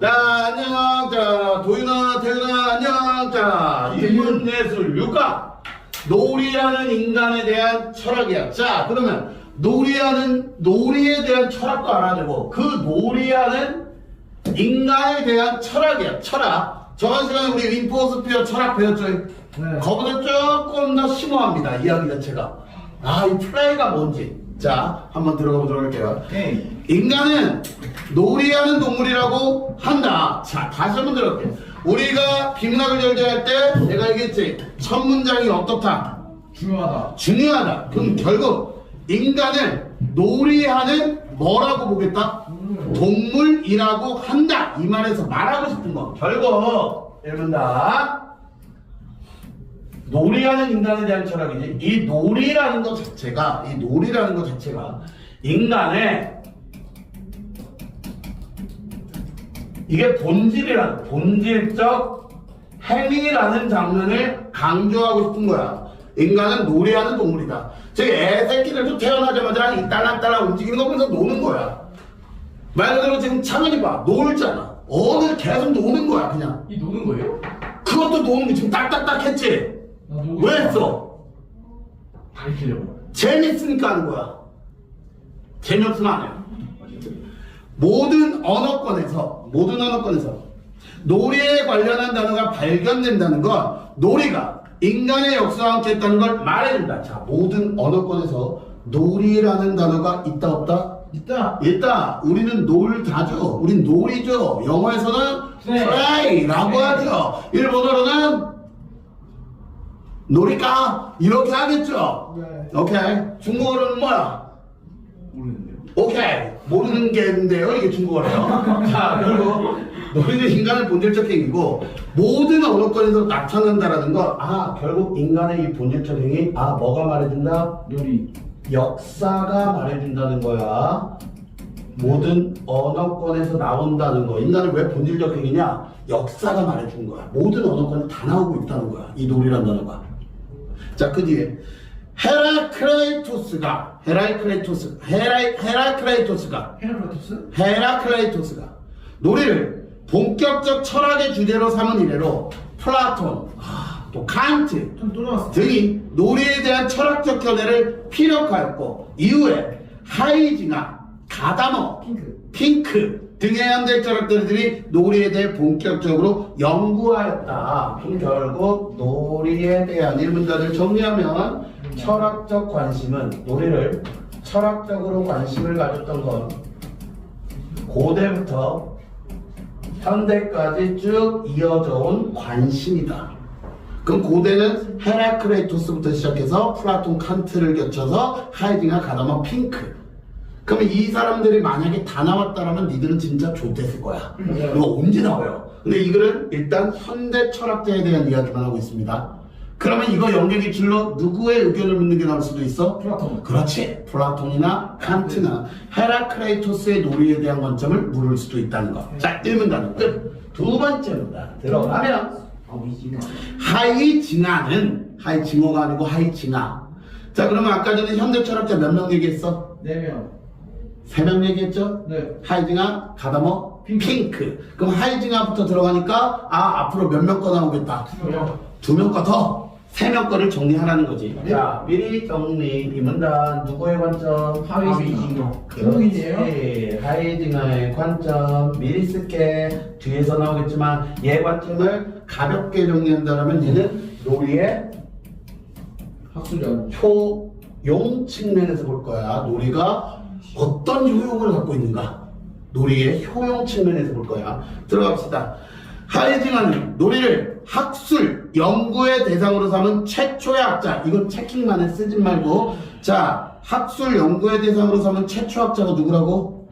자, 안녕. 자, 도윤아, 태윤아, 안녕. 자, 인문예술 6과 놀이하는 인간에 대한 철학이야. 자, 그러면 놀이에 대한 철학도 알아야 되고, 그 놀이하는 인간에 대한 철학이야. 철학. 저번 시간에 우리 림포스피어 철학 배웠죠? 네. 거보다 조금 더 심오합니다. 이야기 자체가. 아, 이 플레이가 뭔지. 자, 한번 들어가 보도록 할게요. 오케이. 인간은 놀이하는 동물이라고 한다. 자, 다시 한번 들어볼게요. 우리가 비문학을 결제할 때 내가 얘기했지. 첫 문장이 어떻다? 중요하다. 중요하다. 그럼 결국 인간을 놀이하는 뭐라고 보겠다? 동물이라고 한다. 이 말에서 말하고 싶은 거. 결국 읽는다. 놀이하는 인간에 대한 철학이지. 이 놀이라는 것 자체가 인간의 이게 본질적 행위라는 장면을 강조하고 싶은 거야. 인간은 놀이하는 동물이다. 즉 애새끼들도 태어나자마자 이 딸랑딸랑 움직이는 거 보면서 노는 거야. 말 그대로 지금 창현이 봐. 놀잖아. 어느 계속 노는 거야 그냥. 이 노는 거예요? 그것도 노는 거 지금 딱딱딱 했지. 왜 했어? 가르치려고. 재밌으니까 하는 거야. 재미없으면 안 해요. 모든 언어권에서 놀이에 관련한 단어가 발견된다는 건 놀이가 인간의 역사와 함께 했다는 걸 말해준다. 자, 모든 언어권에서 놀이라는 단어가 있다 없다? 있다. 우리는 놀다죠. 우린 놀이죠. 영어에서는 play라고 하죠. 일본어로는 놀이까? 이렇게 하겠죠? 네. 오케이. 중국어로는 뭐야? 모르는데요. 오케이. 모르는 게 있는데요. 이게 중국어래요. 자, 그리고 놀이는 인간의 본질적 행위고 모든 언어권에서 나타난다라는 건 결국 인간의 이 본질적 행위 뭐가 말해준다? 놀이. 역사가 말해준다는 거야. 모든 언어권에서 나온다는 거. 인간은 왜 본질적 행위냐? 역사가 말해준 거야. 모든 언어권에 다 나오고 있다는 거야. 이 놀이란 단어가. 자, 그 뒤에 헤라클레이토스가 놀이를 본격적 철학의 주제로 삼은 이래로 플라톤, 또 칸트 또 나왔어. 등이 놀이에 대한 철학적 견해를 피력하였고 이후에 하이징하, 가다머, 핑크 등의 현대 철학자들이 놀이에 대해 본격적으로 연구하였다. 그럼 결국 놀이에 대한 일문자를 정리하면 철학적 관심은 놀이를 철학적으로 관심을 가졌던 건 고대부터 현대까지 쭉 이어져 온 관심이다. 그럼 고대는 헤라클레이토스부터 시작해서 플라톤, 칸트를 거쳐서 하이딩하, 가다머, 핑크. 그러면 이 사람들이 만약에 다 나왔다라면 니들은 진짜 좋댔을 거야. 이거 언제 나와요? 근데 이거를 일단 현대 철학자에 대한 이야기만 하고 있습니다. 그러면 이거 연결기출로 누구의 의견을 묻는 게 나올 수도 있어? 플라톤. 그렇지. 플라톤이나 칸트나 헤라클레이토스의 놀이에 대한 관점을 물을 수도 있다는 거. 자, 1문단 끝. 두 번째 문단 들어가면 하이징하가 아니고 하이징하. 자, 그러면 아까 전에 현대 철학자 몇 명 얘기했어? 4명. 3명 얘기했죠? 네. 하이징하, 가다머, 핑크. 그럼 하이징하부터 들어가니까 앞으로 몇 명 거 나오겠다. 2명 거 더. 3명 거를 정리하라는 거지. 네. 자, 미리 정리. 이 문단 누구의 관점? 하이징하. 그렇지. 하이징하의 관점 미리 쓸게. 뒤에서 나오겠지만 얘 관점을 가볍게 정리한다면 얘는 놀이의 학술이야. 효용 측면에서 볼 거야. 놀이가 어떤 효용을 갖고 있는가? 놀이의 효용 측면에서 볼 거야. 들어갑시다. 하이징하는 놀이를 학술, 연구의 대상으로 삼은 최초의 학자. 이건 체킹만에 쓰지 말고. 자, 학술, 연구의 대상으로 삼은 최초 학자가 누구라고?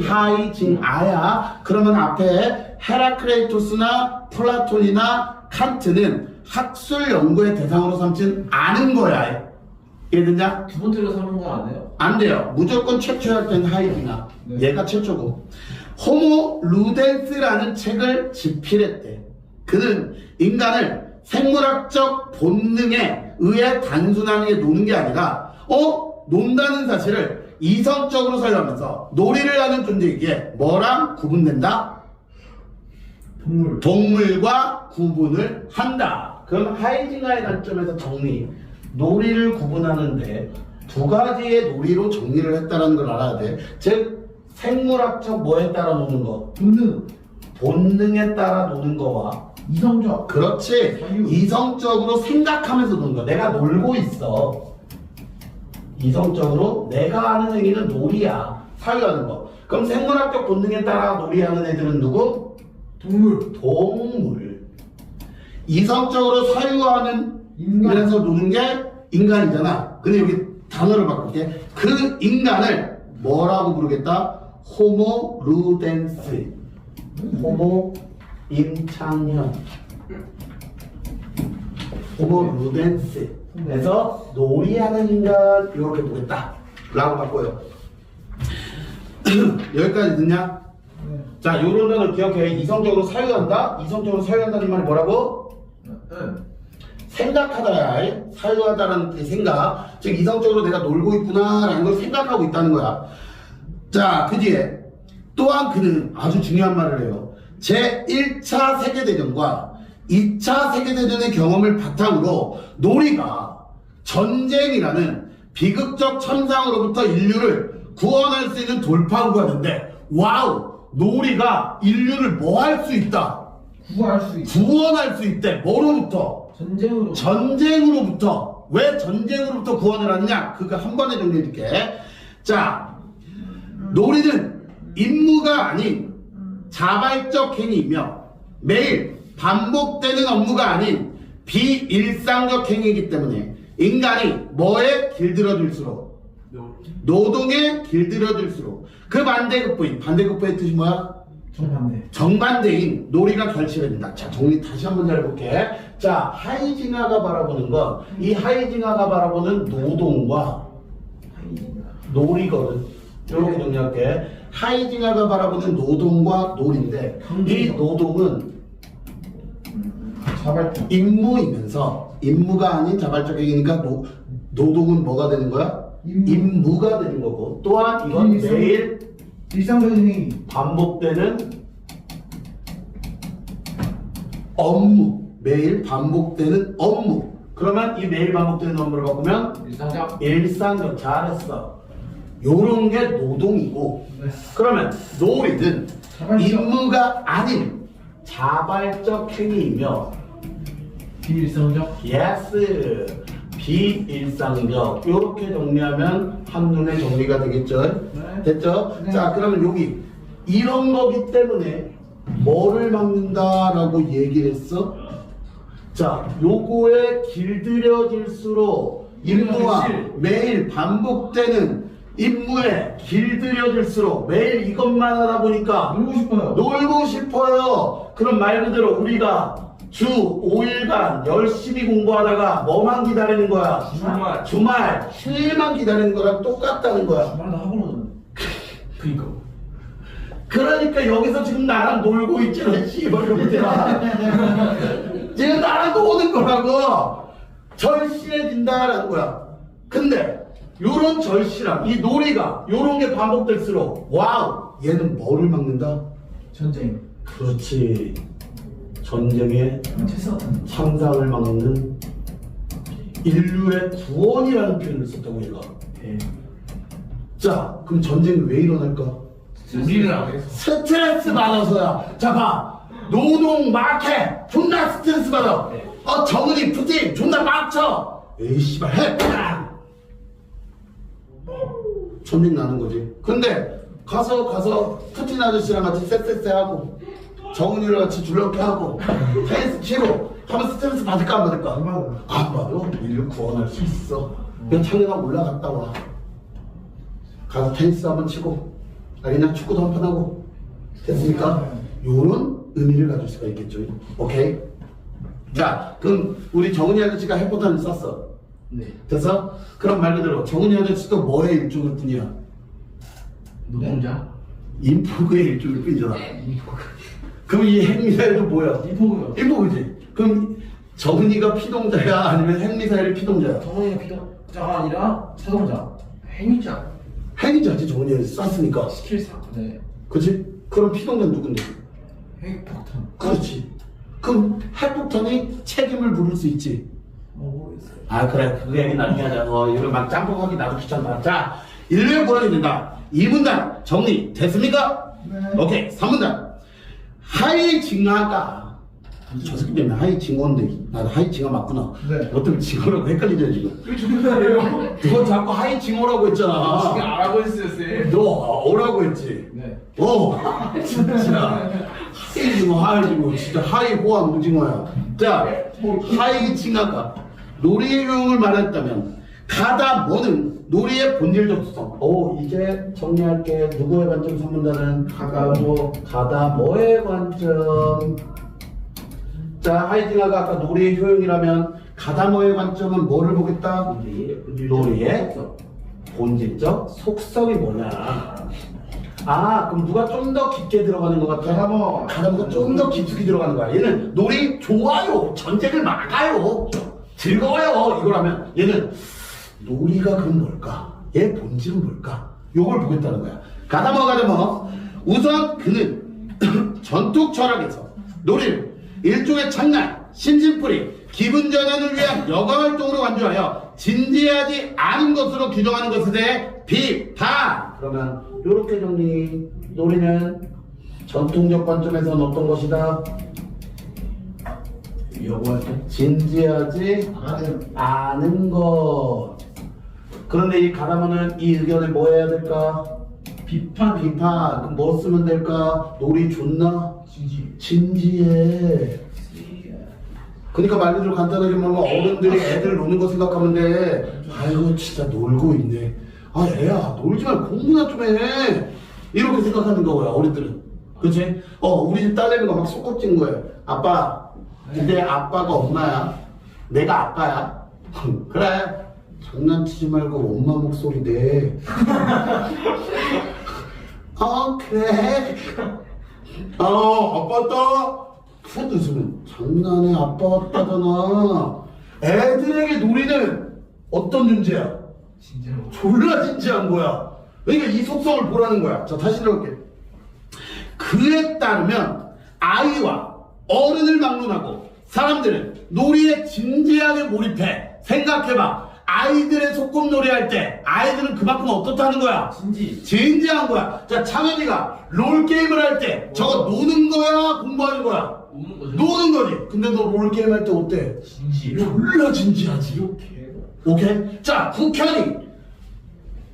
하이징하야. 그러면 앞에 헤라클레이토스나 플라톤이나 칸트는 학술, 연구의 대상으로 삼진 않은 거야. 이해됐냐? 두 번째로 삼는 거 안 해요? 안 돼요. 무조건 최초의 학자는 하이징하. 네. 얘가 최초고. 호모 루덴스라는 책을 집필했대. 그는 인간을 생물학적 본능에 의해 단순하게 노는 게 아니라 논다는 사실을 이성적으로 설명하면서 놀이를 하는 존재이기에 뭐랑 구분된다? 동물과 구분을 한다. 그럼 하이징하의 관점에서 정리. 놀이를 구분하는데 두 가지의 놀이로 정리를 했다는 걸 알아야 돼. 즉 생물학적 뭐에 따라 노는 거? 본능에 따라 노는 거와 이성적. 그렇지. 자유. 이성적으로 생각하면서 노는 거. 내가 놀고 있어. 이성적으로 내가 하는 행위는 놀이야. 사유하는 거. 그럼 생물학적 본능에 따라 놀이하는 애들은 누구? 동물. 이성적으로 사유하는 인간. 그래서 노는 게 인간이잖아. 근데 여기 단어를 바꿀게. 그 인간을 뭐라고 부르겠다? 호모 루덴스. 호모 임창현. 호모 루덴스. 그래서 놀이하는 인간 이렇게 보겠다. 라고 바꿔요. 여기까지 듣냐? 네. 자, 요런 단어 기억해. 이성적으로 사유한다? 이성적으로 사유한다는 말이 뭐라고? 생각하다야. 사유하다라는 게 생각. 즉 이성적으로 내가 놀고 있구나라는 걸 생각하고 있다는 거야. 자, 그 뒤에 또한 그는 아주 중요한 말을 해요. 제1차 세계대전과 2차 세계대전의 경험을 바탕으로 놀이가 전쟁이라는 비극적 천상으로부터 인류를 구원할 수 있는 돌파구가 된대. 와우! 놀이가 인류를 뭐 할 수 있다? 구원할 수 있대. 뭐로부터? 전쟁으로부터. 왜 전쟁으로부터 구원을 하느냐? 그거 한 번에 정리해줄게. 자, 놀이는 임무가 아닌 자발적 행위이며 매일 반복되는 업무가 아닌 비일상적 행위이기 때문에 인간이 뭐에 길들여질수록 노동에 길들여질수록 그 반대급부의 뜻이 뭐야? 정반대인 놀이가 결실해진다. 자, 정리 다시 한번 잘 볼게. 자, 하이징하가 바라보는 건 이 하이징하가 바라보는 노동과 놀이거든. 이렇게 정리할게. 하이징하가 바라보는 노동과 놀인데 이 노동은 자발적. 임무이면서 임무가 아닌 자발적 행위니까 노동은 뭐가 되는 거야? 임무가 되는 거고 또한 이건 매일 일상적인 행위. 반복되는 업무. 매일 반복되는 업무. 그러면 이 매일 반복되는 업무를 바꾸면 일상적. 잘했어. 요런 게 노동이고 네. 그러면 놀이는 자발적. 임무가 아닌 자발적 행위이며 비일상적. 예스 비일상적. 요렇게 정리하면 한눈에 정리가 되겠죠. 네. 됐죠? 네. 자, 그러면 여기 이런 거기 때문에 뭐를 막는다라고 얘기를 했어? 자, 요거에 길들여질수록 임무와 매일 반복되는 임무에 길들여질수록 매일 이것만 하다 보니까 놀고 싶어요. 그럼 말 그대로 우리가 주 5일간 열심히 공부하다가 뭐만 기다리는 거야? 주말 휴일만 기다리는 거랑 똑같다는 거야. 주말도 하고는. 그러니까 여기서 지금 나랑 놀고 있잖아. 씨발 이놈들아. 지금 나랑 노는 거라고. 절실해진다라는 거야. 근데 요런 절실함, 이 놀이가 요런 게 반복될수록 와우! 얘는 뭐를 막는다? 전쟁. 그렇지. 전쟁의 창상을 막는 인류의 구원이라는 표현을 썼다고 얘가. 자, 그럼 전쟁이 왜 일어날까? 우리는 안 해. 스트레스 받아서야. 자, 봐. 노동 막해. 존나 스트레스 받아. 정은이 푸틴 존나 빡쳐. 에이 씨발 해. 전쟁 나는 거지. 근데 가서 푸틴 아저씨랑 같이 쎄쎄쎄 하고 정은이랑 같이 줄넘기 하고 테니스 치고 하면 스트레스 받을까 안 받을까? 안 받아. 인류 구원할 수 있어. 그냥 창에다 올라갔다 와. 가서 테니스 한번 치고 그냥 축구도 한 판 하고. 됐습니까? 요런 의미를 가질 수가 있겠죠. 오케이? 자, 그럼 우리 정은이 아저씨가 해포탄을 쐈어. 네. 됐어? 그럼 말 그대로 정은이 아저씨도 뭐의 일종일 뿐이야? 노동자. 인포그의 일종일 뿐이잖아. 그럼 이 핵미사일도 뭐야? 인포그요. 인포그지? 그럼 정은이가 피동자야? 아니면 핵미사일이 피동자야? 정원이가 피동자가 아니라 자동자. 행위자. 핵이자지 정은이 아저씨 쐈으니까. 스킬사. 네. 그치? 그럼 피동자는 누군데? 핵폭탄. 그렇지. 그럼 핵폭탄이 책임을 물을 수 있지. 모르겠어요. 아 그래 그 얘기 나중에 하자. 이거 막 짬뽕하기 나도 귀찮다. 자 1회 보라게 된다. 2문단 정리 됐습니까? 네. 오케이 3문단 하이징하가 저 새끼 때문에 하이징어인데 나도 하이징어 맞구나. 네. 너 때문에 징어라고 헷갈리잖아 지금. 그게 무슨 말이에요? 너 자꾸 하이징어라고 지금 했잖아. 알아고 있어요, 쌤. 너 오라고 했지. 네. 진짜 하이징어 진짜 하이호환 오징어야. 자 하이징하가 놀이의 효용을 말했다면 가다 뭐는 놀이의 본질적 특성. 이제 정리할게. 누구의 관점 선문단은 가다 뭐의 관점. 자 하이징하가 아까 놀이의 효용이라면 가다 뭐의 관점은 뭐를 보겠다? 놀이의 본질적 속성이 뭐냐. 그럼 누가 좀 더 깊게 들어가는 것 같아? 가다모가 좀 더 깊숙이 들어가는 거야. 얘는 놀이 좋아요. 전쟁을 막아요. 즐거워요. 이걸 하면 얘는 놀이가 그럼 뭘까? 얘 본질은 뭘까? 요걸 보겠다는 거야. 가다모 우선 그는 전투 철학에서 놀이를 일종의 장난, 심심풀이, 기분 전환을 위한 여가 활동으로 간주하여 진지하지 않은 것으로 규정하는 것에 대해 비판. 그러면 요렇게 정리. 놀이는 전통적 관점에서는 어떤 것이다? 여고할 때? 진지하지 않은 것. 그런데 이 가다모는 이 의견을 뭐 해야 될까? 비판. 그럼 뭐 쓰면 될까? 놀이 좋나? 진지해. 그러니까 말 그대로 간단하게 말하면 어른들이 애들 노는 거 생각하면 돼. 아이고 진짜 놀고 있네. 애야 놀지 말고 공부나 좀 해. 이렇게 생각하는 거야 어른들은. 그치? 우리 집 딸내미가 막 속꼽진 거야. 아빠 근데 아빠가 엄마야. 내가 아빠야. 그래 장난치지 말고 엄마 목소리 내. 그래. 아빠 왔다. 푸드 웃으면 장난해. 아빠 왔다잖아. 애들에게 놀이는 어떤 존재야? 진짜로. 졸라 진지한 거야. 그러니까 이 속성을 보라는 거야. 자 다시 들어볼게. 그에 따르면 아이와 어른을 막론하고 사람들은 놀이에 진지하게 몰입해. 생각해봐. 아이들의 소꿉놀이 할 때 아이들은 그만큼 어떻다는 거야? 진지한 거야. 자 창현이가 롤게임을 할 때 저거 노는 거야? 공부하는 거야? 노는 거지. 근데 너 롤게임 할 때 어때? 졸라 진지하지. 오케이? 자 국현이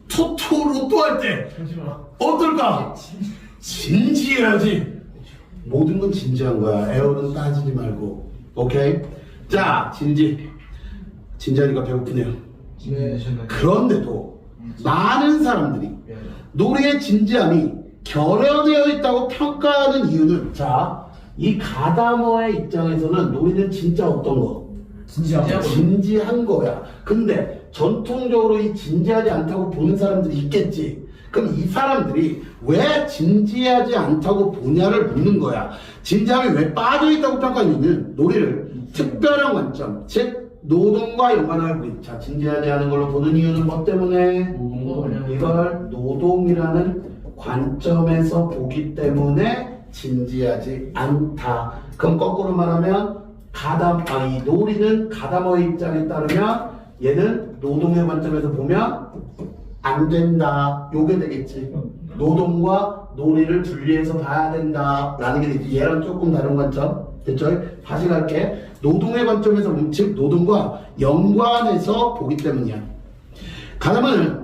로또 할 때 어떨까? 진지해야지. 모든 건 진지한 거야. 에어는 따지지 말고. 오케이? 자 진지하니까 배고프네요. 그런데도 많은 사람들이 놀이의 진지함이 결여되어 있다고 평가하는 이유는 이 가다모의 입장에서는 놀이는 진짜 어떤 거? 진지한 거야. 근데 전통적으로 이 진지하지 않다고 보는 사람들이 있겠지. 그럼 이 사람들이 왜 진지하지 않다고 보냐를 묻는 거야. 진지함이 왜 빠져있다고 평가하냐면 놀이를 특별한 관점, 즉 노동과 연관하여 보기. 자, 진지하지 않은 걸로 보는 이유는 뭐 때문에? 이걸 노동이라는 관점에서 보기 때문에 진지하지 않다. 그럼 거꾸로 말하면 이 놀이는 가다모의 입장에 따르면 얘는 노동의 관점에서 보면 안 된다. 요게 되겠지. 노동과 놀이를 분리해서 봐야 된다 라는 게 되겠지. 얘랑 조금 다른 관점. 됐죠? 다시 갈게. 노동의 관점에서 즉 노동과 연관해서 보기 때문이야. 가다모는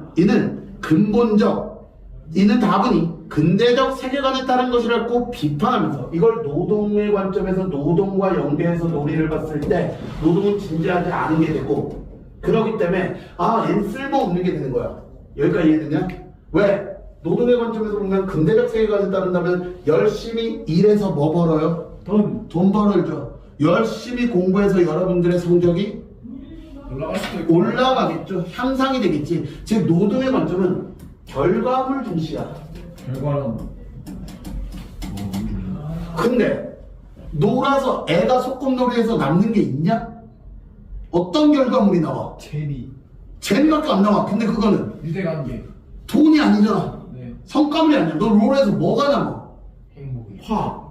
이는 다분히 근대적 세계관에 따른 것이라고 비판하면서 이걸 노동의 관점에서 노동과 연계해서 놀이를 봤을 때 노동은 진지하지 않은 게 되고, 그렇기 때문에 얘는 쓸모없는 게 되는 거야. 여기까지 이해되냐? 왜? 노동의 관점에서 보면 근대적 세계관에 따른다면 열심히 일해서 뭐 벌어요? 돈 벌어야죠. 열심히 공부해서 여러분들의 성적이 올라가겠죠. 향상이 되겠지. 즉 노동의 관점은 결과물 중시야. 근데 놀아서 애가 소꿉놀이에서 남는 게 있냐? 어떤 결과물이 나와? 재미밖에 안 나와. 근데 그거는 유대관계. 돈이 아니잖아. 성과물이 아니야. 너 롤에서 뭐가 남아? 행복이. 화.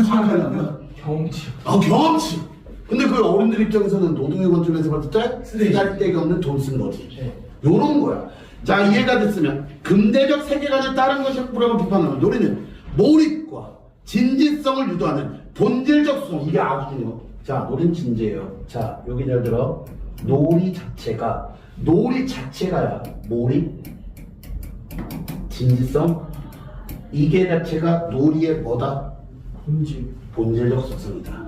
사악하냐면 경험치. 경험치. 근데 그 어른들 입장에서는 노동의 관점에서 봤을 때 쓰레기. 쓰잘데기 없는 돈 쓴 거지. 네. 요런 거야. 자, 이해가 됐으면 근대적 세계관에 따른 것이 뭐라고 비판하면 노래는 몰입과 진지성을 유도하는 본질적 수성. 이게 아주 중요한 거. 자, 노래는 진지해요. 자, 여기 잘 들어. 놀이 자체가야 몰입, 진지성, 이게 자체가 놀이의 뭐다? 본질적 속성이다.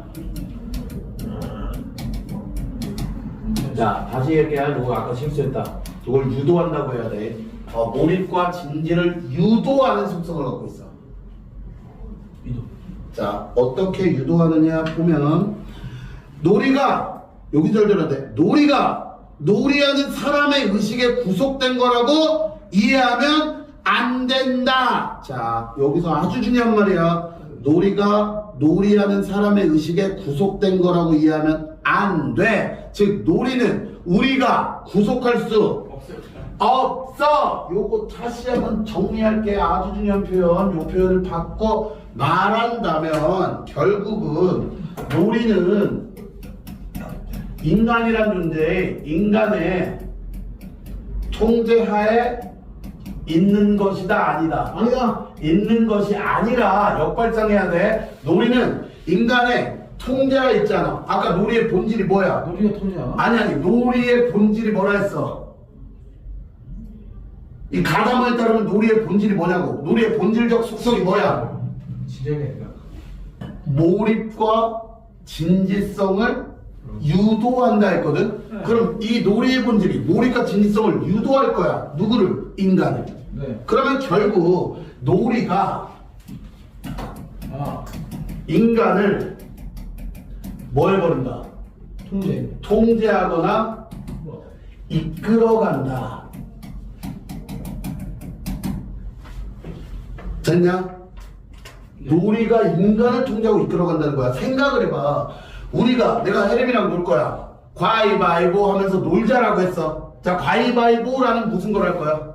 자, 다시 얘기할 거 아까 실수했다. 이걸 유도한다고 해야 돼. 몰입과 진지를 유도하는 속성을 갖고 있어. 유도. 자, 어떻게 유도하느냐 보면 놀이가 여기 잘 들어야 돼. 놀이가 놀이하는 사람의 의식에 구속된 거라고 이해하면 안 된다. 자, 여기서 아주 중요한 말이야. 놀이가 놀이하는 사람의 의식에 구속된 거라고 이해하면 안 돼. 즉 놀이는 우리가 구속할 수 없어. 요거 다시 한번 정리할게. 아주 중요한 표현. 요 표현을 바꿔 말한다면 결국은 놀이는 인간이란 존재, 인간의 통제하에 있는 것이다, 아니다? 아니다. 있는 것이 아니라 역발상해야 돼. 놀이는 인간의 통제가 있잖아. 아까 놀이의 본질이 뭐야? 놀이가 통제하나? 아니 놀이의 본질이 뭐라 했어? 이 가담어에 따르면 놀이의 본질이 뭐냐고. 놀이의 본질적 속성이 뭐야? 진정해. 몰입과 진지성을 유도한다 했거든. 그럼 이 놀이의 본질이 몰입과 진지성을 유도할 거야. 누구를? 인간을. 네. 그러면 결국 놀이가 인간을 뭐 해버린다? 통제하거나 이끌어간다. 됐냐? 놀이가 인간을 통제하고 이끌어간다는 거야. 생각을 해봐. 내가 혜림이랑 놀 거야. 가위바위보 하면서 놀자라고 했어. 자, 가위바위보라는 무슨 걸 할 거야?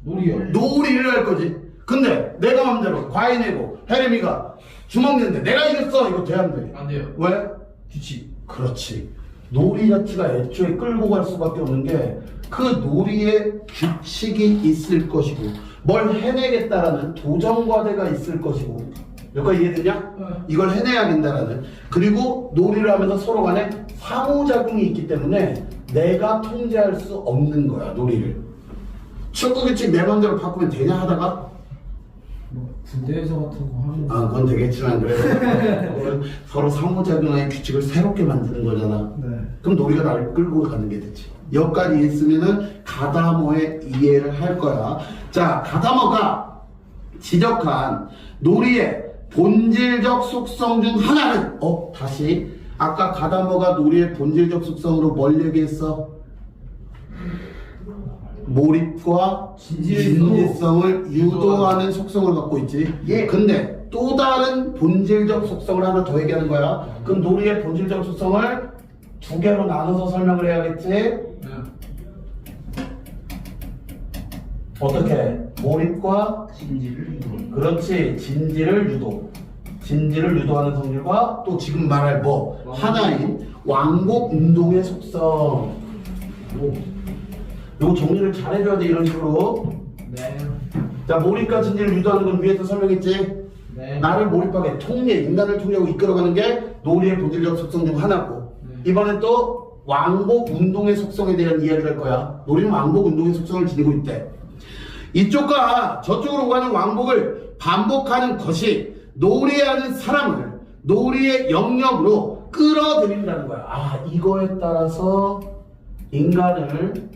놀이요. 놀이를 할 거지. 근데 내가 맘대로 과이 내고 혜림이가 주먹 내는데 내가 이겼어. 이거 돼, 안 돼? 안 돼요. 왜? 규칙. 그렇지. 놀이 자체가 애초에 끌고 갈 수밖에 없는 게 그 놀이에 규칙이 있을 것이고 뭘 해내겠다라는 도전과제가 있을 것이고. 여기까지 이해되냐? 네. 이걸 해내야 된다라는. 그리고 놀이를 하면서 서로 간에 상호작용이 있기 때문에 내가 통제할 수 없는 거야, 놀이를. 축구 규칙 내 맘대로 바꾸면 되냐 하다가 군대에서 같은 거 하면. 그건 되겠지만 그래도 그건 서로 상호작용의 규칙을 새롭게 만드는 거잖아. 네. 그럼 놀이가 나를 끌고 가는 게 되지. 여기까지 이해했으면은 가다머의 이해를 할 거야. 자, 가다머가 지적한 놀이의 본질적 속성 중 하나는 다시 아까 가다머가 놀이의 본질적 속성으로 뭘 얘기했어? 몰입과 진지성을 유도하는 속성을 갖고 있지. 근데 또 다른 본질적 속성을 하나 더 얘기하는 거야. 그럼 놀이의 본질적 속성을 두 개로 나눠서 설명을 해야겠지. 어떻게? 몰입과 진지를 유도. 그렇지. 진지를 유도하는 성질과 또 지금 말할 하나인 왕복 운동의 속성. 요거 정리를 잘 해줘야 돼, 이런 식으로. 네. 자, 몰입과 진지를 유도하는 건 위에서 설명했지. 네. 나를 몰입하게 인간을 통제하고 이끌어가는 게 놀이의 본질적 속성 중 하나고. 이번엔 또 왕복 운동의 속성에 대한 이야기를 할 거야. 놀이는 왕복 운동의 속성을 지니고 있대. 이쪽과 저쪽으로 가는 왕복을 반복하는 것이 놀이하는 사람을 놀이의 영역으로 끌어들인다는 거야. 이거에 따라서 인간을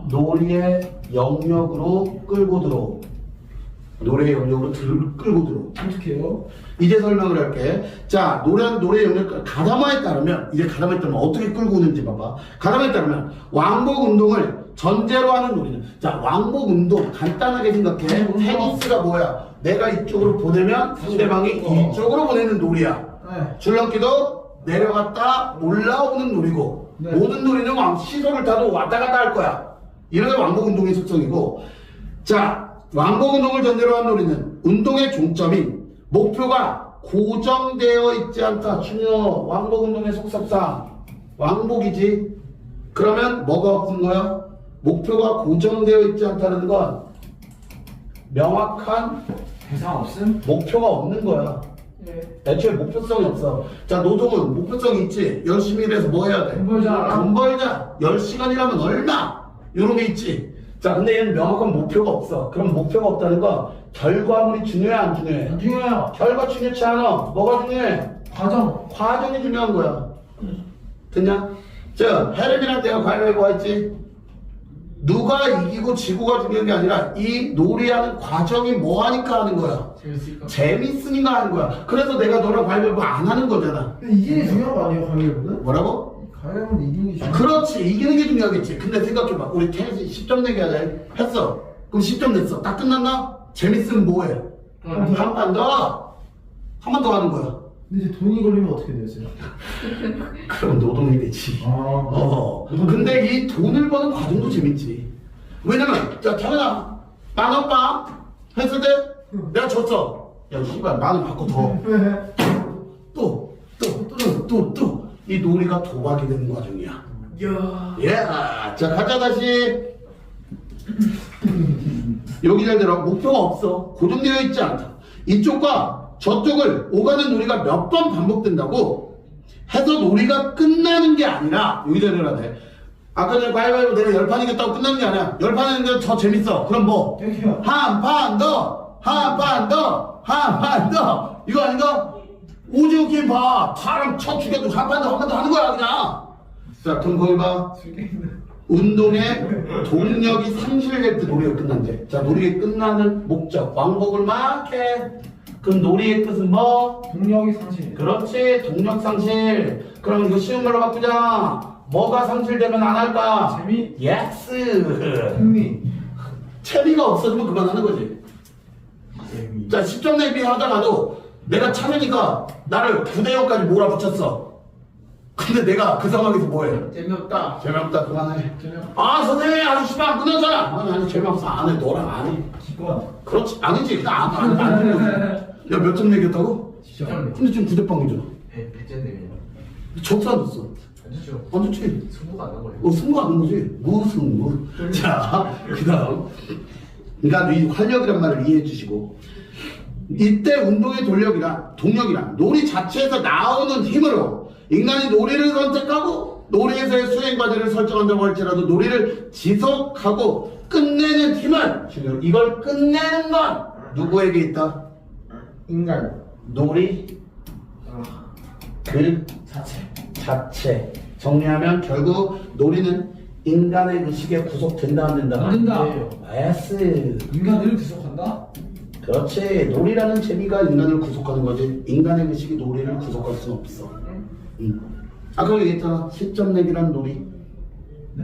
놀이의 영역으로 끌고 들어. 노래의 영역으로 끌고 들어. 어떻게 해요? 이제 설명을 할게. 자, 노래의 영역, 가다마에 따르면 어떻게 끌고 오는지 봐봐. 가다마에 따르면 왕복 운동을 전제로 하는 놀이는, 자, 왕복 운동 간단하게 생각해. 테니스가 뭐야? 내가 이쪽으로 보내면 상대방이 이쪽으로 보내는 놀이야. 네. 줄넘기도 내려갔다 올라오는 놀이고, 네. 모든 놀이는 시소를 타도 왔다 갔다 할 거야. 이런 게 왕복 운동의 속성이고. 자, 왕복 운동을 전제로 한 놀이는 운동의 종점인 목표가 고정되어 있지 않다. 중요 왕복운동의 속삭상 왕복이지. 그러면 뭐가 없는 거야? 목표가 고정되어 있지 않다는 건 명확한 대상 없음? 목표가 없는 거야. 애초에 목표성이 없어. 자, 노동은 목표성이 있지. 열심히 일해서 뭐 해야 돼? 돈 벌자. 돈 벌자. 10시간이라면 얼마? 이런 게 있지. 자, 근데 얘는 명확한 목표가 없어. 그럼 목표가 없다는 건 결과물이 중요해, 안 중요해? 안 중요해요. 결과 중요치 않아. 뭐가 중요해? 과정. 과정이 중요한 거야. 됐냐? 자, 혜림이랑 내가 가위바위보 했지. 누가 이기고 지고가 중요한 게 아니라 이 놀이하는 과정이 뭐 하니까 하는 거야. 재밌을까? 재밌으니까 하는 거야. 그래서 내가 너랑 가위바위보 안 하는 거잖아. 근데 이기는 게 중요한 거 아니에요, 가위바위보는? 뭐라고? 가위바위보는 이기는 게 중요한 그렇지. 이기는 게 중요하겠지. 근데 생각해봐. 우리 테니스 10점 내기 하자. 했어. 그럼 10점 냈어. 딱 끝났나? 재밌으면 뭐해? 한 판 더. 한 번 더 하는 거야. 근데 이제 돈이 걸리면 어떻게 되세요? 그럼 노동이 되지. 근데 이 돈을 버는 과정도 재밌지. 왜냐면, 자, 태연아, 10,000원 빵 했을 때 내가 졌어. 야, 씨발, 10,000원 받고 더. 또. 이 놀이가 도박이 되는 과정이야. 야. 예. 자, 가자, 다시. 여기 잘 들어. 목표가 없어. 고정되어 있지 않다. 이쪽과 저쪽을 오가는 놀이가 몇 번 반복된다고 해서 놀이가 끝나는 게 아니라, 여기 잘 들어야 돼. 아까 전에 가위바위보 내가 10판 이겼다고 끝나는 게 아니야. 10판 했는데 더 재밌어. 그럼 뭐? 땡큐. 한 판 더! 한 판 더! 한 판 더! 이거 아닌가? 오징어 게임 봐. 사람 쳐 죽여도 한 판 더 하는 거야, 그냥. 자, 그럼 거기 봐. 운동의 동력이 상실될 때 놀이가 끝난대. 자, 놀이가 끝나는 목적. 왕복을 막 해. 그럼 놀이의 뜻은 뭐? 동력이 상실. 그렇지. 동력 상실. 그럼 이거 쉬운 말로 바꾸자. 뭐가 상실되면 안 할까? 재미. 예스. 흥미. 재미가 없어지면 그만하는 거지. 재미. 자, 10점 내기 하다가도 내가 참으니까 나를 9대0까지 몰아붙였어. 근데 내가 그 상황에서 뭐해? 재미없다. 재미없다. 그만해. 재미없다. 아, 선생님, 아직 시간 안 끝났잖아. 아니, 재미없어. 안 해. 너랑 안 해. 기권. 그렇지. 아니지. 그냥 안 해. 야, 몇 점 내겼다고? 진짜. 근데 지금 9대0이잖아. 배째인데 그냥. 졌어, 안 졌어? 안 좋죠. 안 좋지. 승부가 안 나거든요. 승부 안 한 거지. 무승부. 자, 그 다음. 그러니까 이 활력이란 말을 이해해 주시고. 이때 운동의 동력이란 놀이 자체에서 나오는 힘으로 인간이 놀이를 선택하고 놀이에서의 수행 과제를 설정한다고 할지라도 놀이를 지속하고 끝내는 힘은 중요해요. 이걸 끝내는 건 누구에게 있다? 인간. 놀이 그 자체. 정리하면 결국 놀이는 인간의 의식에 구속된다 안 된다? 안 된다. 예스. 인간을 구속한다? 그렇지. 놀이라는 재미가 인간을 구속하는 거지. 인간의 의식이 놀이를 구속할 수는 없어. 아까 얘기했잖아. 10점 내기란 놀이. 네?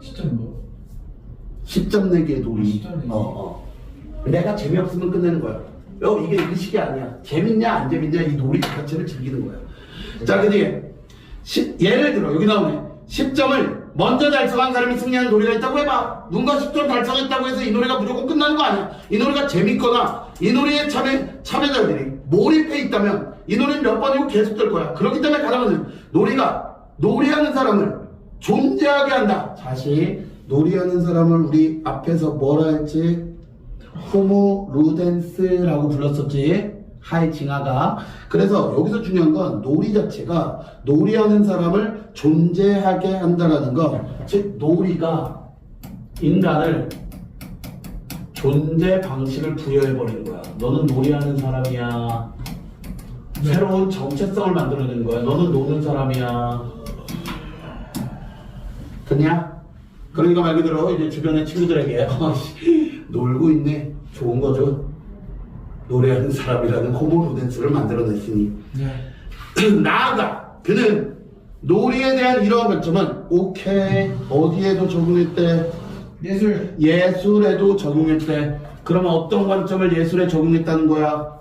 시점 뭐? 10점 내기의 놀이. 10점 내기. 내가 재미없으면 끝내는 거야. 이게 의식이 아니야. 재밌냐 안 재밌냐 이 놀이 자체를 즐기는 거야. 자, 그 뒤에 예를 들어 여기 나오네. 10점을 먼저 달성한 사람이 승리하는 놀이가 있다고 해봐. 누군가 10점 달성했다고 해서 이 놀이가 무조건 끝나는 거 아니야. 이 놀이가 재밌거나 이 놀이에 참여자들이 몰입해 있다면 이 놀이는 몇 번이고 계속될 거야. 그렇기 때문에 가장 놀이가 놀이하는 사람을 존재하게 한다. 다시 놀이하는 사람을 우리 앞에서 뭐라 했지? 호모 루덴스라고 불렀었지. 하이징하가. 그래서 여기서 중요한 건 놀이 자체가 놀이하는 사람을 존재하게 한다라는 거. 즉 놀이가 인간을 존재 방식을 부여해버리는 거야. 너는 놀이하는 사람이야. 새로운 정체성을 만들어내는 거야. 너는 노는 사람이야. 됐냐? 그러니까 말 그대로 이제 주변의 친구들에게 놀고 있네. 좋은 거죠. 노래하는 사람이라는 호모 루덴스를 만들어냈으니. 나아가 그는 놀이에 대한 이러한 관점은 오케이 어디에도 적용했대? 예술에도 적용했대. 그러면 어떤 관점을 예술에 적용했다는 거야?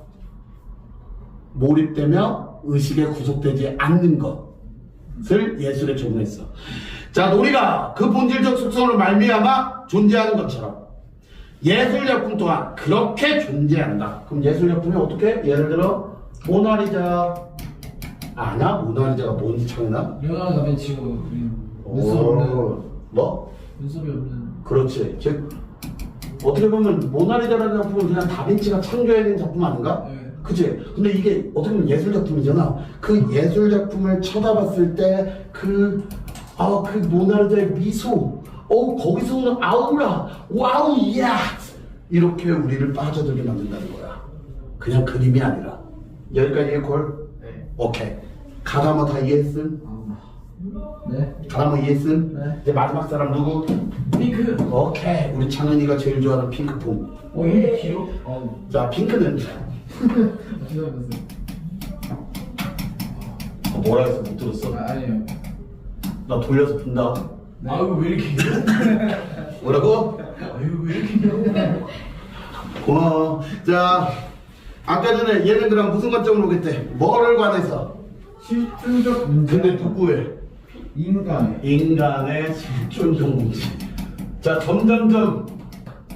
몰입되며 의식에 구속되지 않는 것을 예술에 적용했어. 자, 놀이가 그 본질적 속성으로 말미암아 존재하는 것처럼 예술작품 또한 그렇게 존재한다. 그럼 예술작품이 어떻게? 예를 들어 모나리자 아나? 모나리자가 뭔지 창나? 레오나르도 다빈치가 눈썹 없는 뭐? 눈썹이 없는 그렇지. 즉 어떻게 보면 모나리자라는 작품은 그냥 다빈치가 창조해낸 작품 아닌가? 네. 그치? 근데 이게 어떻게 보면 예술작품이잖아. 그 예술작품을 쳐다봤을 때 그 모나리자의 미소, 거기서 오는 아우라, 와우, 야! 이렇게 우리를 빠져들게 만든다는 거야. 그냥 그림이 아니라. 여기까지 이해콜? 네. 오케이. 가다마 다 이해했음? 네. 가다마 이해했음? 네. 이제 마지막 사람 누구? 핑크. 오케이. 우리 창은이가 제일 좋아하는 핑크풍. 이게 길어? 자, 핑크는 기다렸어요. 뭐라 해서 못 들었어? 아니에요. 나 돌려서 푼다. 아유 왜 이렇게 길어? 뭐라고? 아유 왜 이렇게 길어? 고마워. 자, 아까 전에 얘는 그럼 무슨 관점으로 오겠대? 뭐를 관해서? 실존적 문제. 근데 누구의? 인간의. 인간의 실존적 문제. 자, 점점점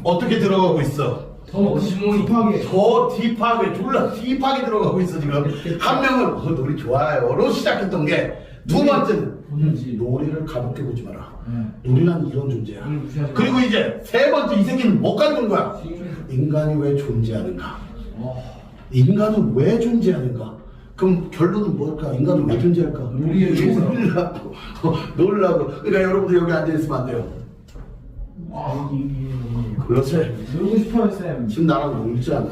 어떻게 들어가고 있어? 더 지문이 딥하게. 더 딥하게, 졸라 딥하게 들어가고 있어 지금. 한 명은 놀이 좋아요로 시작했던 게, 두 번째는 뭔지. 놀이를 가볍게 보지 마라. 네. 놀이란 이런 존재야. 무시하지 마. 그리고 이제 세 번째 이 새끼는 못 가는 거야. 인간이 왜 존재하는가? 인간은 왜 존재하는가? 그럼 결론은 뭘까? 인간은 왜 존재할까? 놀이에 의해서. 놀라고. 놀라고. 그러니까 여러분들 여기 앉아있으면 안 돼요. 그렇지. 놀고 싶어요, 쌤. 지금 나랑 놀잖아.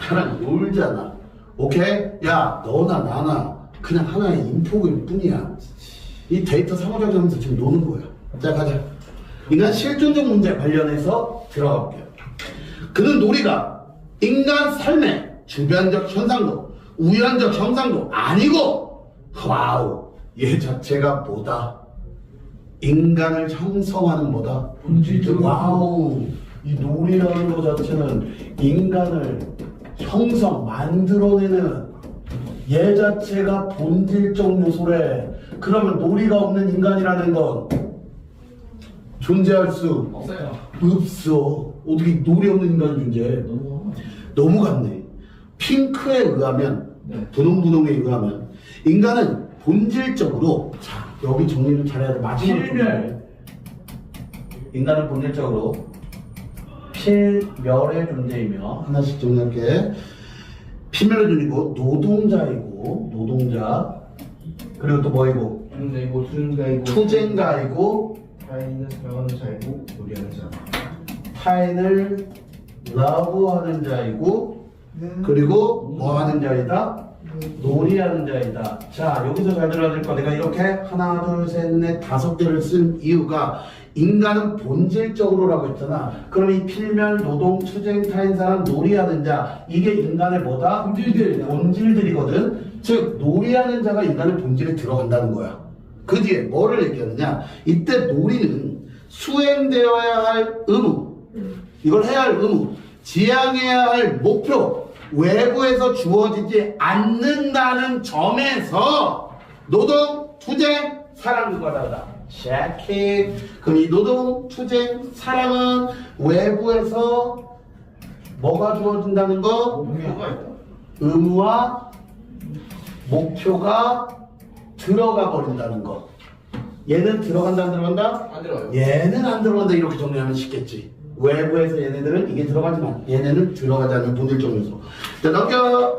나랑 놀잖아. 오케이? 야, 너나 나나 그냥 하나의 인폭일 뿐이야. 이 데이터 상호작용하면서 지금 노는 거야. 자, 가자. 인간 실존적 문제 관련해서 들어가 볼게요. 그는 놀이가 인간 삶의 주변적 현상도 우연적 현상도 아니고, 와우, 얘 자체가 뭐다? 인간을 형성하는 뭐다? 본질적. 와우, 이 놀이라는 것 자체는 인간을 만들어내는 얘 자체가 본질적 요소래. 그러면 놀이가 없는 인간이라는 건 존재할 수 없어요. 없어. 어떻게 놀이 없는 인간이 존재해? 너무 같네. 핑크에 의하면, 네. 분홍에 의하면 인간은 본질적으로, 자, 여기 정리를 잘해야 돼. 마지막으로 필멸. 인간은 본질적으로 필멸의 존재이며, 하나씩 정리할게. 필멸의 존재이고 노동자, 그리고 또 뭐이고 인간이고 투인가이고 투쟁가이고 타인을 사랑하는 자이고 놀이하는 자. 타인을 러브하는 자이고, 그리고 뭐 하는 자이다? 놀이하는 자이다. 자, 여기서 잘 들어야 될 거, 내가 이렇게 하나, 둘, 셋, 넷, 5개를 쓴 이유가, 인간은 본질적으로라고 했잖아. 그럼 이 필멸, 노동, 투쟁, 타인, 사랑, 놀이하는 자, 이게 인간의 뭐다? 본질들이거든. 즉, 놀이하는 자가 인간의 본질에 들어간다는 거야. 그 뒤에 뭐를 얘기하느냐? 이때 놀이는 수행되어야 할 의무, 이걸 해야 할 의무, 지향해야 할 목표, 외부에서 주어지지 않는다는 점에서 노동, 투쟁, 사랑과 다르다. 체크. 그럼 이 노동, 투쟁, 사랑은 외부에서 뭐가 주어진다는 거? 뭐가 있다. 의무와 목표가 들어가 버린다는 거. 얘는 들어간다 안 들어간다? 안 들어요. 얘는 안 들어간다, 이렇게 정리하면 쉽겠지. 외부에서 얘네들은 이게 들어가지만 얘네는 들어가지 않는 본질적 요소. 자, 넘겨.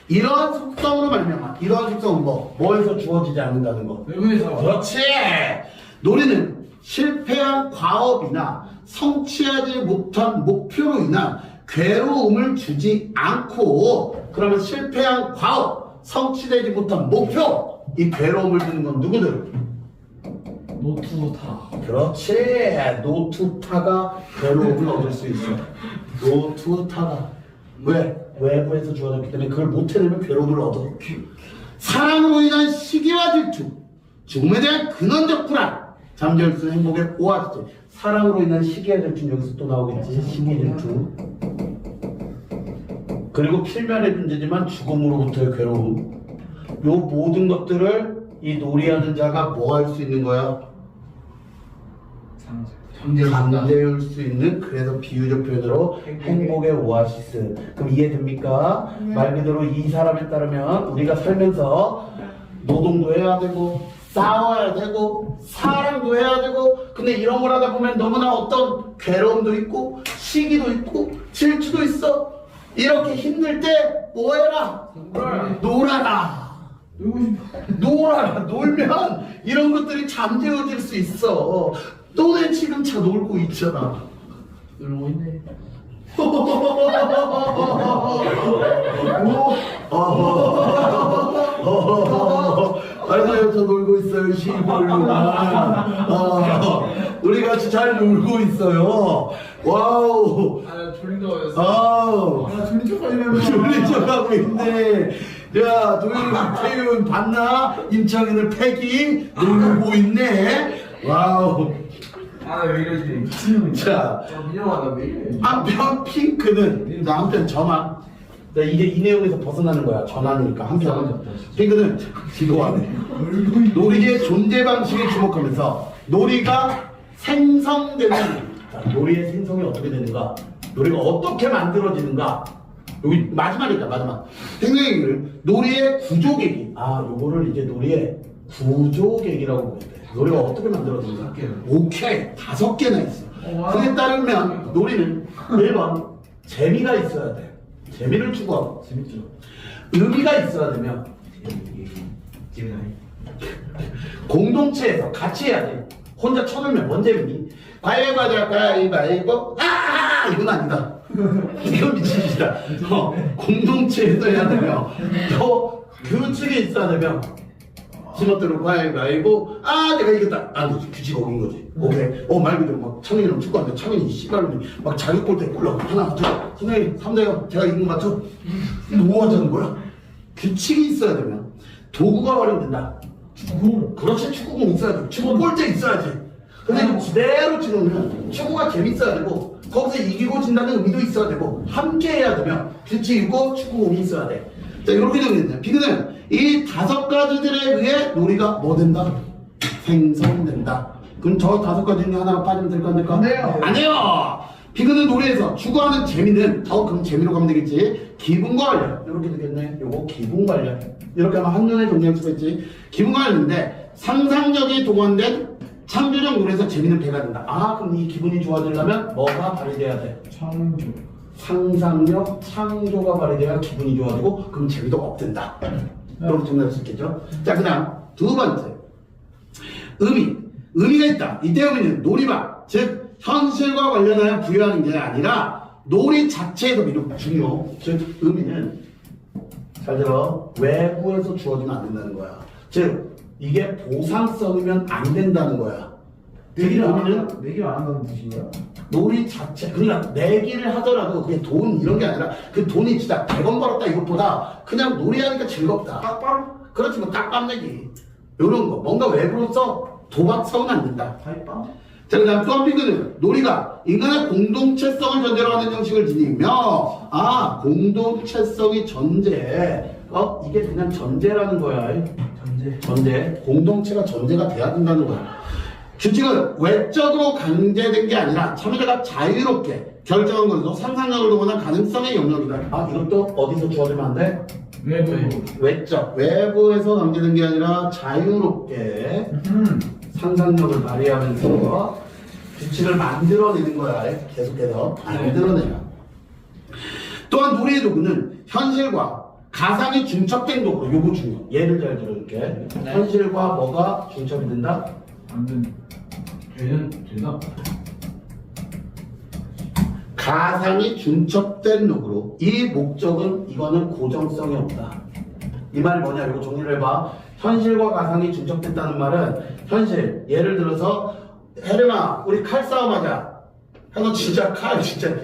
이러한 속성으로 말미암아. 이러한 속성은 뭐에서 주어지지 않는다는 거. 외부에서. 그렇지. 놀이는 실패한 과업이나 성취하지 못한 목표로 인한 괴로움을 주지 않고, 그러면 실패한 과업, 성취되지 못한 목표, 이 괴로움을 주는 건 누구들? 노투타. 그렇지. 노투타가 괴로움을 얻을 수 있어. 노투타가. 왜? 외부에서 주어졌기 때문에 그걸 못 해내면 괴로움을 얻어. 사랑으로 인한 시기와 질투, 죽음에 대한 근원적 불안, 잠재울 수 있는 행복의 오아시스. 사랑으로 인한 시기와 질투는 여기서 또 나오겠지. 시기 질투. 그리고 필멸의 존재지만 죽음으로부터의 괴로움. 요 모든 것들을 이 놀이하는 자가 뭐 할 수 있는 거야? 잠재울 수 있는, 그래서 비유적 표현으로 행복의 오아시스. 그럼 이해됩니까? 말 그대로 이 사람에 따르면 우리가 살면서 노동도 해야 되고 싸워야 되고 사랑도 해야 되고, 근데 이런 걸 하다 보면 너무나 어떤 괴로움도 있고 시기도 있고 질투도 있어. 이렇게 힘들 때 뭐 해라? 놀아라. 놀고 싶어. 놀아라. 놀면 이런 것들이 잠재워질 수 있어. 너네 지금 차 놀고 있잖아. 놀고 있네. 알아요, 저 놀고 있어요, 시골로만. 우리 같이 잘 놀고 있어요. 와우. 아, 졸린 거였어. 아우. 졸린 척하려면. 졸린 척하고 있네. 야, 도윤, 태윤 봤나? 임창인을 패기 놀고 있네. 와우. 아, 왜 이러지? 미친놈이야. 자, 야, 민영아, 나 왜 이래? 한편 핑크는, 자, 한편 전환. 자, 이제 이 내용에서 벗어나는 거야. 전환이니까. 한편 핑크는 지도하네. 놀이의 존재 방식에 주목하면서 놀이가 생성되는, 자, 놀이의 생성이 어떻게 되는가, 놀이가 어떻게 만들어지는가, 여기 마지막이다. 마지막 생명의 놀이의 구조계기. 요거를 이제 놀이의 구조계기라고 보면 돼. 놀이가 어떻게 만들어지는가. 오케이, 5개나 있어. 그에 따르면 놀이는 1번 재미가 있어야 돼. 재미를 추구하고, 재밌죠. 의미가 있어야 되면, 재미나요? 공동체에서 같이 해야 돼. 혼자 쳐놀면 뭔 재미니? 가위바위보, 이건 아니다. 이건 미친짓이다. 공동체에서 해야 되면, 또 규칙이 있어야 되면, 지멋대로 가위바위보, 내가 이겼다. 규칙 어긴 거지. 오케이. 말 그대로 막 창민이랑 축구하는데 창민이 씨발로 막 자기 골대 골라. 하나, 둘, 선생님 3대0 제가 이긴 거 맞죠? 뭐 하자는 거야? 규칙이 있어야 되면 도구가 활용된다. 축구. 그렇지, 축구공 있어야 돼. 축구 골대 있어야지. 근데 이거 그대로 찍으면 축구가 재밌어야 되고, 거기서 이기고 진다는 의미도 있어야 되고, 함께 해야 되면 규칙이 있고 축구공이 있어야 돼. 자, 이렇게 정리했네. 비그는 이 5가지들에 의해 놀이가 뭐 된다? 생성된다. 그럼 저 5가지 중에 하나가 빠지면 될까 안 될까? 안 돼요. 안 돼요. 비그는 놀이에서 추구하는 재미는, 그럼 재미로 가면 되겠지. 기분과 관련. 이렇게 되겠네. 요거 기분 관련. 이렇게 하면 한눈에 정리할 수가 있지. 기분과 관련인데, 상상력이 동원된 창조적 놀이에서 재미는 배가 된다. 그럼 이 기분이 좋아지려면 뭐가 발휘돼야 돼? 창조. 상상력, 창조가 발휘돼야 기분이 좋아지고, 그럼 재미도 업된다. 이렇게 정리할 수 있겠죠. 자, 그 다음 2번째, 의미가 있다. 이때 의미는 놀이방, 즉 현실과 관련하여 부여하는 게 아니라 놀이 자체에도 중요. 즉 의미는, 잘 들어, 외부에서 주어지면 안 된다는 거야. 즉 이게 보상성이면 안 된다는 거야. 내기를 안 의미는 한다. 내기를 안 한다는 뜻인가요? 놀이 자체, 그러니까 내기를 하더라도 그게 돈 이런 게 아니라, 그 돈이 진짜 100원 벌었다 이것보다 그냥 놀이하니까 즐겁다. 딱밤? 그렇지, 뭐 딱밤 내기 요런 거, 뭔가 외부로서 도박성은 안 된다. 다이밤? 자, 그 다음 또 한 핑크는 놀이가 인간의 공동체성을 전제로 하는 형식을 지니며, 공동체성이 전제. 이게 그냥 전제라는 거야. 전제. 공동체가 전제가 돼야 된다는 거야. 규칙은 외적으로 강제된 게 아니라 참여자가 자유롭게 결정한 것으로 상상력을 동원한 가능성의 영역이다. 이것도 어디서 주어지면 안 돼? 외적. 외부에서 강제된 게 아니라 자유롭게 상상력을 발휘하면서 규칙을 만들어내는 거야. 계속해서 만들어내라. 또한 놀이의 도구는 현실과 가상이 중첩된 도구로, 요거 중요. 예를 잘 들어 이렇게. 현실과 뭐가 중첩이 된다? 안 된다. 되나? 가상이 중첩된 도구로, 이 목적은, 이거는 고정성이 없다. 이 말이 뭐냐, 이거 정리를 해봐. 현실과 가상이 중첩됐다는 말은, 현실, 예를 들어서 혜령아 우리 칼싸움 하자 해서 진짜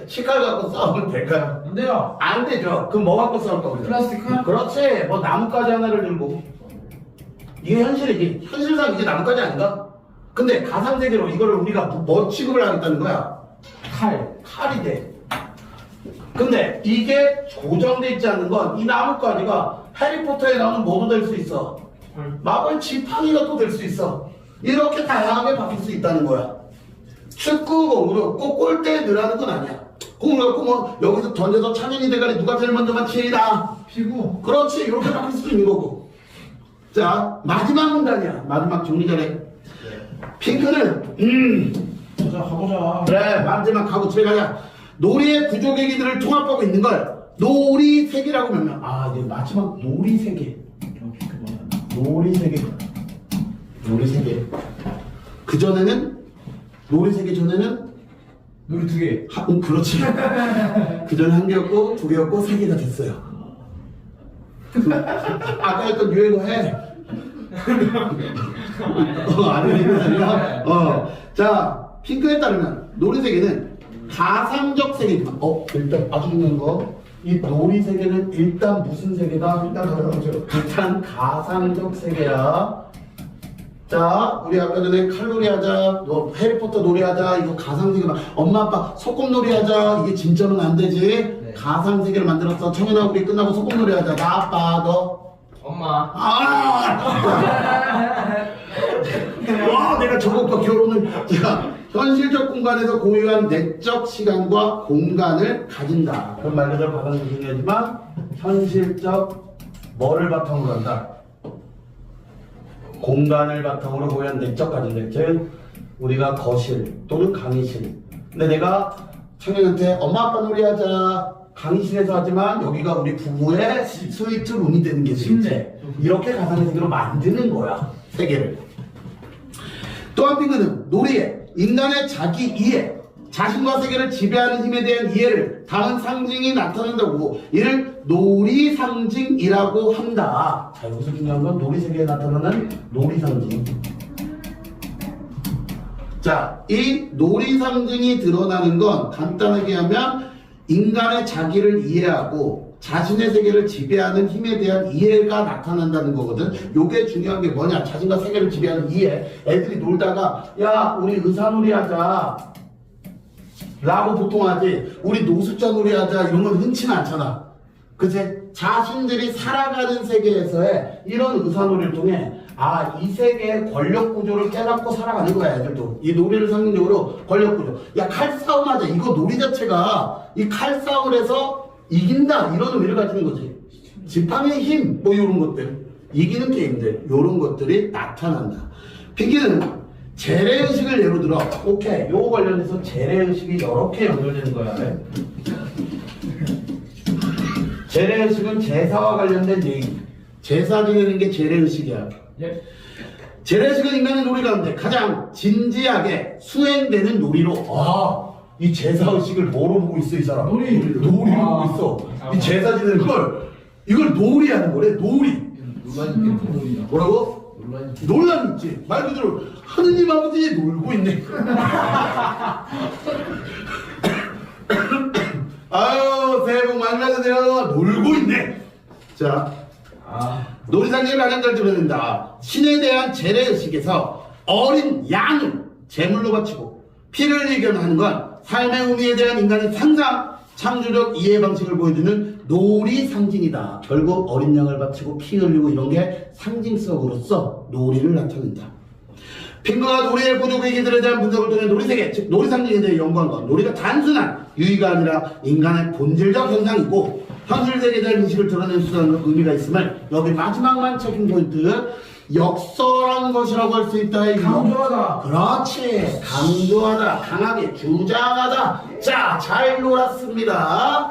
식칼 갖고 싸우면 될까요? 안 돼요. 안 되죠. 그럼 뭐 갖고 싸울까 우리가? 플라스틱 칼? 그렇지. 뭐 나뭇가지 하나를 들고. 이게 현실이지. 현실상 이게 나뭇가지 아닌가? 근데 가상세계로 이거를 우리가 뭐 취급을 하겠다는 거야? 칼이 돼. 근데 이게 고정돼 있지 않는 건, 이 나뭇가지가 해리포터에 나오는 뭐도 될 수 있어. 마블 지팡이가 또 될 수 있어. 이렇게 다양하게 바뀔 수 있다는 거야. 축구공으로 꼭 골대에 넣으라는 건 아니야. 공을 갖고 뭐 여기서 던져서 창현이 대가리 누가 제일 먼저 맞히다. 피구. 그렇지, 이렇게 바뀔 수도 있는 거고. 자, 마지막 문단이야. 마지막 정리 전에. 핑크는 가자, 가보자. 그래, 마지막 가고 집에 가자. 놀이의 구조 계기들을 통합하고 있는 걸 놀이 세계라고 명명. 아, 이제 마지막 놀이 세계. 핑크 뭐야? 놀이 세계. 놀이 세계. 그 전에는 놀이 세계 전에는 놀이 2개. 그렇지. 그 전에 한 개였고 두 개였고 세 개가 됐어요. 아까 했던 유행어 해. 안 해도 아니야. 자, 핑크에 따르면 놀이 세계는 가상적 세계지만, 일단 아주 중요한 거. 이 놀이 세계는 일단 무슨 세계다? 일단 가상적 세계야. 자, 우리 아까 전에 칼놀이 하자, 너 해리포터 놀이 하자, 이거 가상세계, 엄마 아빠 소꿉놀이 하자, 이게 진짜는 안 되지? 네. 가상세계를 만들었어. 청현아, 우리 끝나고 소꿉놀이 하자. 나 아빠, 너. 엄마. 와, 내가 저것과 결혼을. 자, 현실적 공간에서 공유한 내적 시간과 공간을 가진다. 그런 말 그대로 받아들이는 얘기지만, 현실적 뭐를 바탕으로 한다? 공간을 바탕으로 보유한 내적 가진 즉 우리가 거실 또는 강의실. 근데 내가 청년한테 엄마 아빠 놀이하자 강의실에서 하지만 여기가 우리 부부의 스위트룸이 되는 게 침대. 이렇게 가상의 세계로 만드는 거야 세계를. 또한 핑크는 놀이에 인간의 자기 이해, 자신과 세계를 지배하는 힘에 대한 이해를 담은 상징이 나타난다고 이를 놀이 상징이라고 한다. 자, 여기서 중요한 건 놀이 세계에 나타나는 놀이 상징. 자, 이 놀이 상징이 드러나는 건 간단하게 하면 인간의 자기를 이해하고 자신의 세계를 지배하는 힘에 대한 이해가 나타난다는 거거든. 요게 중요한 게 뭐냐? 자신과 세계를 지배하는 이해. 애들이 놀다가 야, 우리 의사놀이 하자 라고 보통 하지, 우리 노숙자 놀이 하자 이런 건 흔치는 않잖아. 그치? 자신들이 살아가는 세계에서의 이런 의사놀이를 통해 이 세계의 권력 구조를 깨닫고 살아가는 거야. 애들도 이 놀이를 상징적으로 권력 구조. 야, 칼싸움 하자. 이거 놀이 자체가 이 칼싸움을 해서 이긴다 이런 의미를 가지는 거지. 지팡이의 힘 뭐 이런 것들, 이기는 게임들 이런 것들이 나타난다. 핑키는 재래의식을 예로 들어. 오케이, 요거 관련해서 재래의식이 이렇게 연결되는 거야. 재래의식은 제사와 관련된 얘기. 제사 지내는 게 재래의식이야. 예. 재래의식은 인간의 놀이 가운데 가장 진지하게 수행되는 놀이로. 이 제사의식을 뭐로 보고 있어 이 사람? 놀이로 보고 있어. 이 제사 지내는 걸 이걸 놀이하는 거래. 놀이. 논란이 핑크 놀이다. 뭐라고? 논란 있지. 말 그대로 하느님 아버지 놀고 있네. 아유, 새해 복 많이 받으세요. 놀고 있네. 자, 놀이상징을 가장 잘 드러낸다. 신에 대한 재래의식에서 어린 양을 제물로 바치고 피를 이겨하는 건 삶의 의미에 대한 인간의 상상, 창조적 이해 방식을 보여주는 놀이 상징이다. 결국 어린 양을 바치고 피 흘리고 이런 게 상징성으로서 놀이를 나타낸다. 핑크가 놀이의 구조 계기들에 대한 분석을 통해 놀이세계, 즉 놀이 상징에 대해 연구한 건 놀이가 단순한 유의가 아니라 인간의 본질적 현상이고 현실 세계에 대한 인식을 드러낼 수 있는 의미가 있음을 여기 마지막만 체킹 포인트, 역설한 것이라고 할 수 있다. 강조하다. 그렇지. 강조하다. 강하게 주장하다. 자, 잘 놀았습니다.